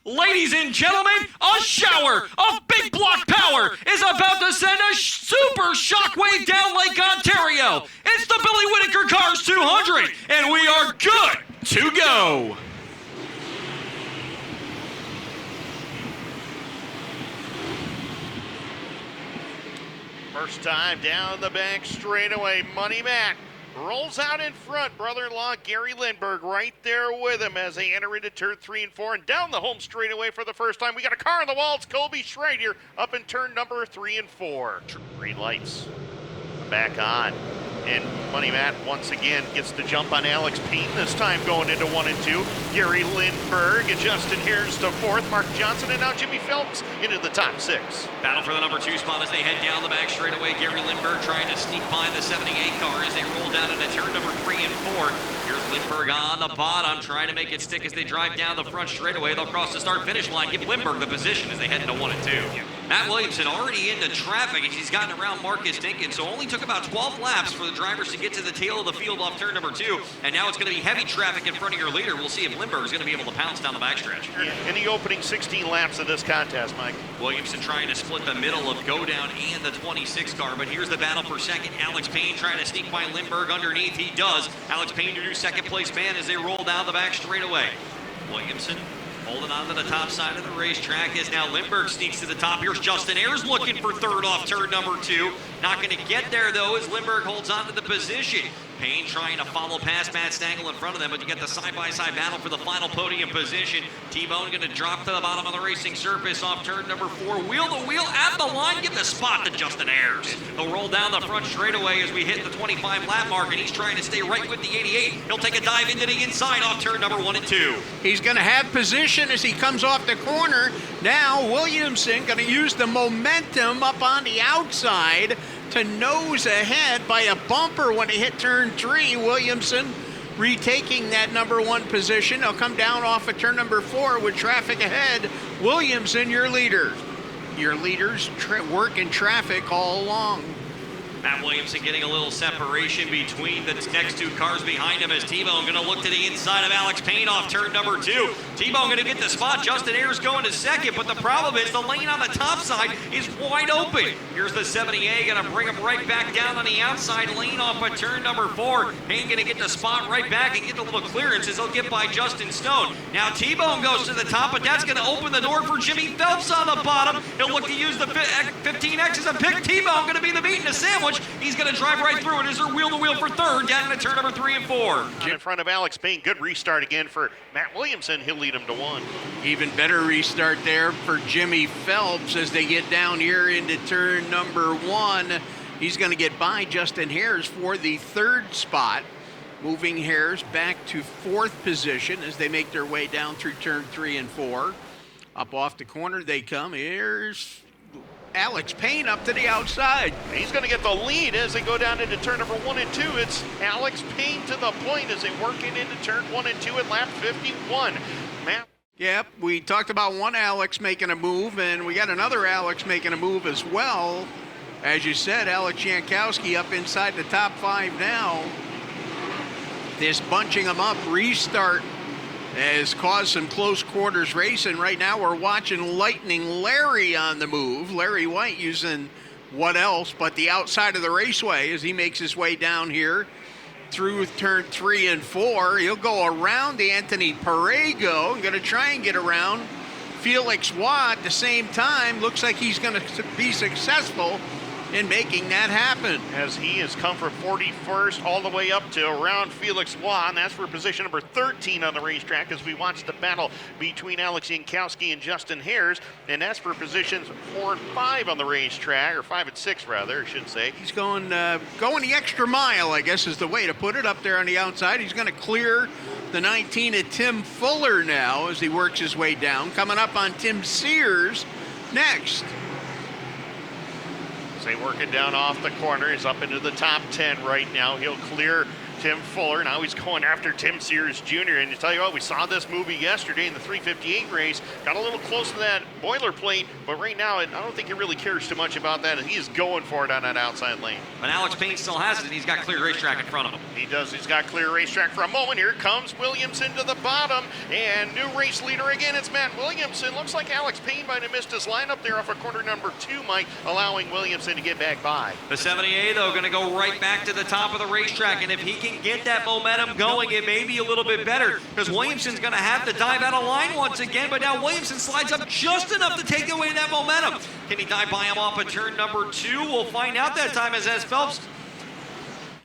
Ladies and gentlemen, a shower of big block power is about to send a super shockwave down Lake Ontario. It's the Billy Whittaker Cars 200, and we are good to go. First time down the back straightaway, Money Matt rolls out in front. Brother-in-law Gary Lindbergh right there with him as they enter into turn 3 and 4 and down the home straightaway for the first time. We got a car on the wall. It's Colby Schrader up in turn number 3 and 4. Green lights back on. And Money Matt once again gets the jump on Alex Payne, this time going into 1 and 2. Gary Lindbergh and Justin Harris to 4th. Mark Johnson and now Jimmy Phelps into the top 6. Battle for the number 2 spot as they head down the back straightaway. Gary Lindbergh trying to sneak by the 78 car as they roll down into turn number 3 and 4. Here's Lindbergh on the bottom, trying to make it stick as they drive down the front straightaway. They'll cross the start-finish line, give Lindbergh the position as they head into 1 and 2. Matt Williamson already into traffic as he's gotten around Marcus Dinkins, so only took about 12 laps for the drivers to get to the tail of the field off turn number 2, and now it's going to be heavy traffic in front of your leader. We'll see if Lindbergh is going to be able to pounce down the backstretch. In the opening 16 laps of this contest, Mike. Williamson trying to split the middle of Go Down and the 26 car, but here's the battle for second. Alex Payne trying to sneak by Lindbergh underneath. He does. Alex Payne, your new second place man as they roll down the back straightaway. Williamson holding on to the top side of the racetrack as now Lindbergh sneaks to the top. Here's Justin Ayers looking for third off turn number 2. Not going to get there, though, as Lindbergh holds on to the position. Payne trying to follow past Matt Stangl in front of them, but you get the side-by-side battle for the final podium position. T-Bone going to drop to the bottom of the racing surface off turn number 4. Wheel-to-wheel at the line. Give the spot to Justin Ayers. He'll roll down the front straightaway as we hit the 25 lap mark, and he's trying to stay right with the 88. He'll take a dive into the inside off turn number 1 and 2. He's going to have position as he comes off the corner. Now Williamson going to use the momentum up on the outside to nose ahead by a bumper when he hit turn 3. Williamson retaking that number 1 position. He'll come down off of turn number 4 with traffic ahead. Williamson, your leader. Your leaders work in traffic all along. Matt Williamson getting a little separation between the next 2 cars behind him as T-Bone going to look to the inside of Alex Payne off turn number 2. T-Bone going to get the spot. Justin Ayers going to second, but the problem is the lane on the top side is wide open. Here's the 70A going to bring him right back down on the outside lane off of turn number 4. Payne going to get the spot right back and get a little clearance as he'll get by Justin Stone. Now T-Bone goes to the top, but that's going to open the door for Jimmy Phelps on the bottom. He'll look to use the 15X as a pick. T-Bone going to be the meat in a sandwich. He's going to drive right through it as they're wheel-to-wheel for third down into turn number 3 and 4. In front of Alex Payne. Good restart again for Matt Williamson. He'll lead him to 1. Even better restart there for Jimmy Phelps as they get down here into turn number 1. He's going to get by Justin Harris for the 3rd spot, moving Harris back to 4th position as they make their way down through turn 3 and 4. Up off the corner they come. Here's Alex Payne up to the outside. He's going to get the lead as they go down into turn number 1 and 2. It's Alex Payne to the point as they work it into turn 1 and 2 at lap 51. Matt. Yep, we talked about one Alex making a move, and we got another Alex making a move as well. As you said, Alex Jankowski up inside the top 5 now. This bunching them up restart has caused some close quarters racing. Right now we're watching Lightning Larry on the move. Larry White using what else but the outside of the raceway as he makes his way down here through turn 3 and 4. He'll go around Anthony Perego and going to try and get around Felix Watt at the same time. Looks like he's going to be successful in making that happen. As he has come from 41st all the way up to around Felix Watt, and that's for position number 13 on the racetrack as we watch the battle between Alex Jankowski and Justin Harris, and that's for positions 4 and 5 on the racetrack, or 5 and 6 rather, I should say. He's going the extra mile, I guess is the way to put it, up there on the outside. He's going to clear the 19 of Tim Fuller now as he works his way down. Coming up on Tim Sears next. They work it down off the corner. He's up into the top 10 right now. He'll clear Tim Fuller. Now he's going after Tim Sears Jr. And to tell you what, we saw this movie yesterday in the 358 race. Got a little close to that boilerplate, but right now I don't think he really cares too much about that. He is going for it on that outside lane. But Alex Payne still has it, and he's got clear racetrack in front of him. He does. He's got clear racetrack for a moment. Here comes Williamson to the bottom, and new race leader again. It's Matt Williamson. Looks like Alex Payne might have missed his lineup there off of corner number 2, Mike, allowing Williamson to get back by. The 78, though, going to go right back to the top of the racetrack, and if he can get that momentum going, it may be a little bit better, because Williamson's going to have to dive out of line once again, but now Williamson slides up just enough to take away that momentum. Can he dive by him off of turn number 2? We'll find out that time as Phelps.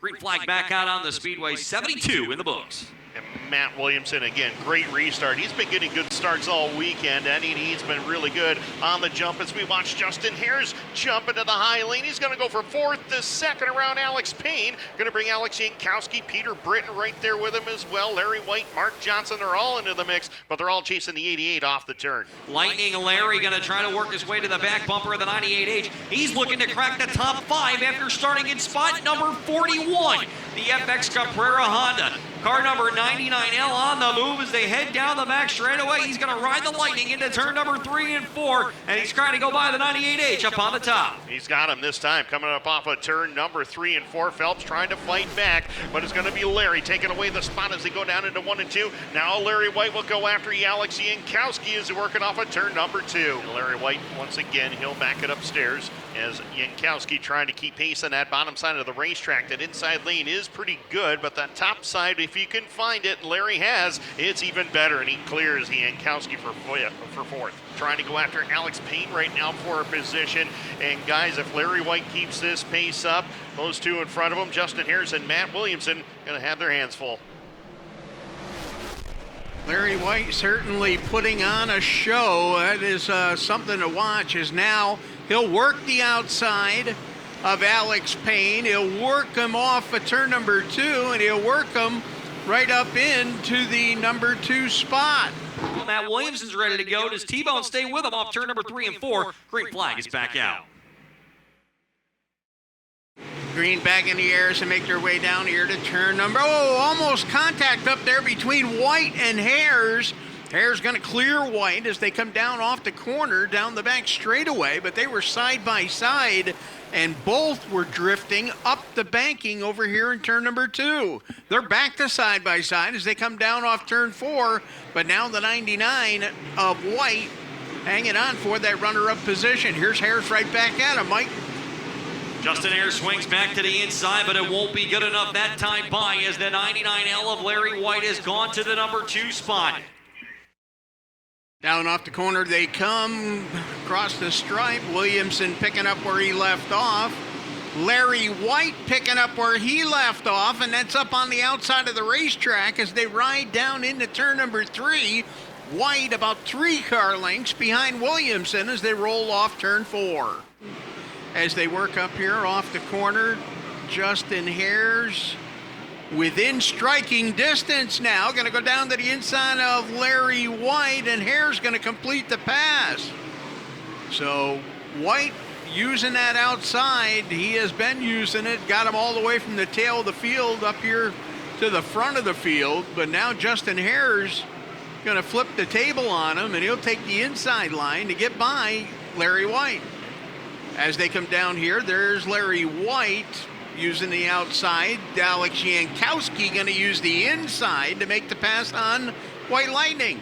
Green flag back out on the speedway, 72 in the books. And Matt Williamson, again, great restart. He's been getting good starts all weekend, and he's been really good on the jump as we watch Justin Hares jump into the high lane. He's going to go for 4th to 2nd around Alex Payne. Going to bring Alex Jankowski, Peter Britton right there with him as well. Larry White, Mark Johnson, they're all into the mix, but they're all chasing the 88 off the turn. Lightning Larry going to try to work his way to the back bumper of the 98H. He's looking to crack the top 5 after starting in spot number 41. The FX Caprera Honda. Car number 99L on the move as they head down the back straightaway. He's going to ride the Lightning into turn number 3 and 4, and he's trying to go by the 98H up on the top. He's got him this time, coming up off of turn number 3 and 4. Phelps trying to fight back, but it's going to be Larry taking away the spot as they go down into 1 and 2. Now Larry White will go after Alex Jankowski as they're working off of turn number 2. And Larry White, once again, he'll back it upstairs as Jankowski trying to keep pace on that bottom side of the racetrack. That inside lane is pretty good, but that top side, if you can find it, Larry has, it's even better, and he clears Jankowski for 4th. Trying to go after Alex Payne right now for a position, and guys, if Larry White keeps this pace up, those two in front of him, Justin Hares and Matt Williamson, going to have their hands full. Larry White certainly putting on a show. That is something to watch. Is now he'll work the outside of Alex Payne. He'll work him off of turn number 2, and he'll work him right up into the number 2 spot. Well, Matt Williamson's ready to go. Does T-Bone stay with him off turn number 3 and 4? Green flag is back out. Green back in the air as they make their way down here to turn number, almost contact up there between White and Hares. Hares going to clear White as they come down off the corner, down the back straightaway, but they were side by side, and both were drifting up the banking over here in turn number 2. They're back to side by side as they come down off turn 4, but now the 99 of White hanging on for that runner-up position. Here's Hares right back at him, Mike. Justin Hares swings back to the inside, but it won't be good enough that time by as the 99L of Larry White has gone to the number 2 spot. Down off the corner they come, across the stripe. Williamson picking up where he left off. Larry White picking up where he left off, and that's up on the outside of the racetrack as they ride down into turn number 3. White about 3 car lengths behind Williamson as they roll off turn 4. As they work up here off the corner, Justin Hares within striking distance now. Going to go down to the inside of Larry White, and Hares going to complete the pass. So White using that outside. He has been using it. Got him all the way from the tail of the field up here to the front of the field. But now Justin Hares going to flip the table on him, and he'll take the inside line to get by Larry White. As they come down here, there's Larry White using the outside. Alex Jankowski going to use the inside to make the pass on White Lightning.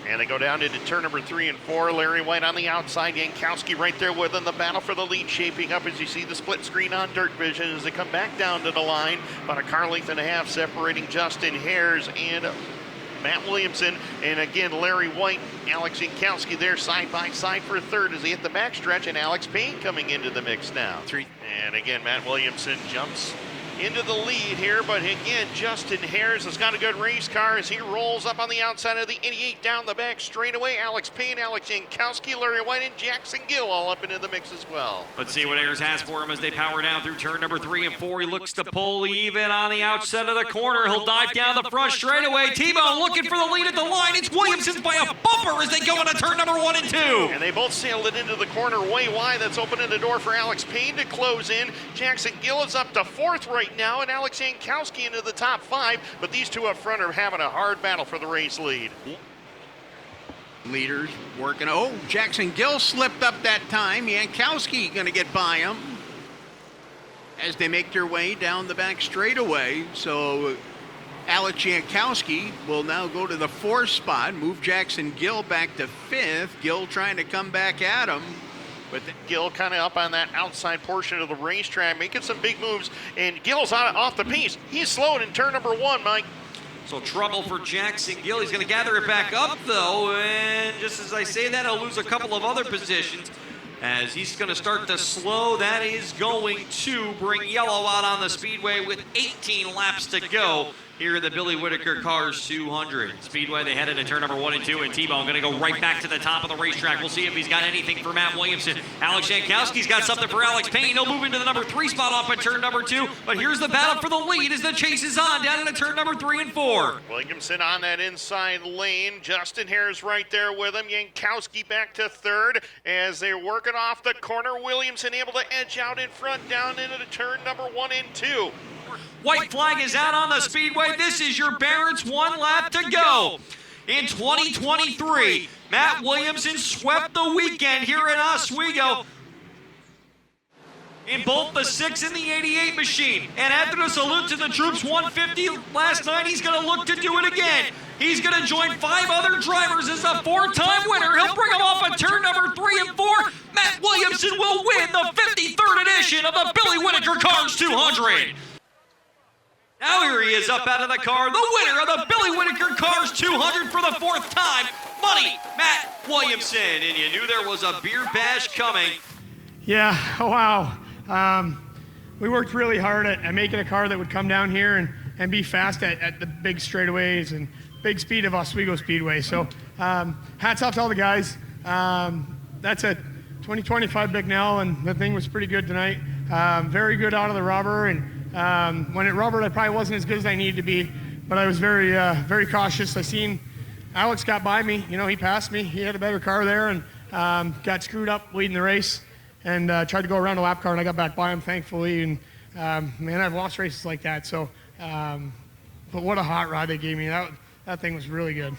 And they go down into turn number 3 and 4. Larry White on the outside. Jankowski right there with him. The battle for the lead shaping up as you see the split screen on Dirt Vision as they come back down to the line. About a car length and a half separating Justin Hares and Matt Williamson, and again Larry White, Alex Jankowski there side by side for 3rd as they hit the backstretch, and Alex Payne coming into the mix now. And again, Matt Williamson jumps into the lead here, but again, Justin Hares has got a good race car as he rolls up on the outside of the 88 down the back straightaway. Alex Payne, Alex Jankowski, Larry White, and Jackson Gill all up into the mix as well. Let's see what Hares has for him as they power down through turn number 3 and 4. He looks to pull even on the outside of the corner. He'll dive down the front straightaway. T-Bone looking for the lead at the line. It's Williamson's by a bumper as they go into turn number 1 and 2. And they both sailed it into the corner way wide. That's opening the door for Alex Payne to close in. Jackson Gill is up to 4th right right now, and Alex Jankowski into the top 5, but these two up front are having a hard battle for the race lead. Leaders working. Oh, Jackson Gill slipped up that time. Jankowski going to get by him as they make their way down the back straightaway. So Alex Jankowski will now go to the 4th spot, move Jackson Gill back to 5th. Gill trying to come back at him. But Gill kind of up on that outside portion of the racetrack, making some big moves, and Gill's off the pace. He's slowing in turn number 1, Mike. So trouble for Jackson Gill. He's going to gather it back up, though, and just as I say that, he'll lose a couple of other positions as he's going to start to slow. That is going to bring yellow out on the speedway with 18 laps to go here in the Billy Whittaker Cars 200. Speedway, they headed to turn number 1 and 2, and T-Bone going to go right back to the top of the racetrack. We'll see if he's got anything for Matt Williamson. Alex Jankowski's got something for Alex Payne. He'll move into the number 3 spot off at turn number 2, but here's the battle for the lead as the chase is on down into turn number 3 and 4. Williamson on that inside lane. Justin Hare's right there with him. Jankowski back to 3rd as they're working off the corner. Williamson able to edge out in front down into the turn number 1 and 2. White flag is out on the speedway. This is your Barrett's 1 lap to go. In 2023, Matt Williamson swept the weekend here in Oswego in both the 6 and the 88 machine. And after the salute to the troops 150 last night, he's going to look to do it again. He's going to join 5 other drivers as a 4-time winner. He'll bring them off at turn number 3 and 4. Matt Williamson will win the 53rd edition of the Billy Whittaker Cars 200. Now here he is up out of the car, the winner of the Billy Whittaker Cars 200 for the 4th time, Money Matt Williamson. And you knew there was a beer bash coming. Yeah, wow. We worked really hard at making a car that would come down here and be fast at the big straightaways and big speed of Oswego Speedway. So hats off to all the guys. That's a 2025 Bicknell, and the thing was pretty good tonight. Very good out of the rubber, and when it rubbered, I probably wasn't as good as I needed to be, but I was very, very cautious. I seen Alex got by me. You know, he passed me. He had a better car there, and got screwed up leading the race, and tried to go around the lap car, and I got back by him, thankfully. And man, I've lost races like that. So, but what a hot rod they gave me. That thing was really good.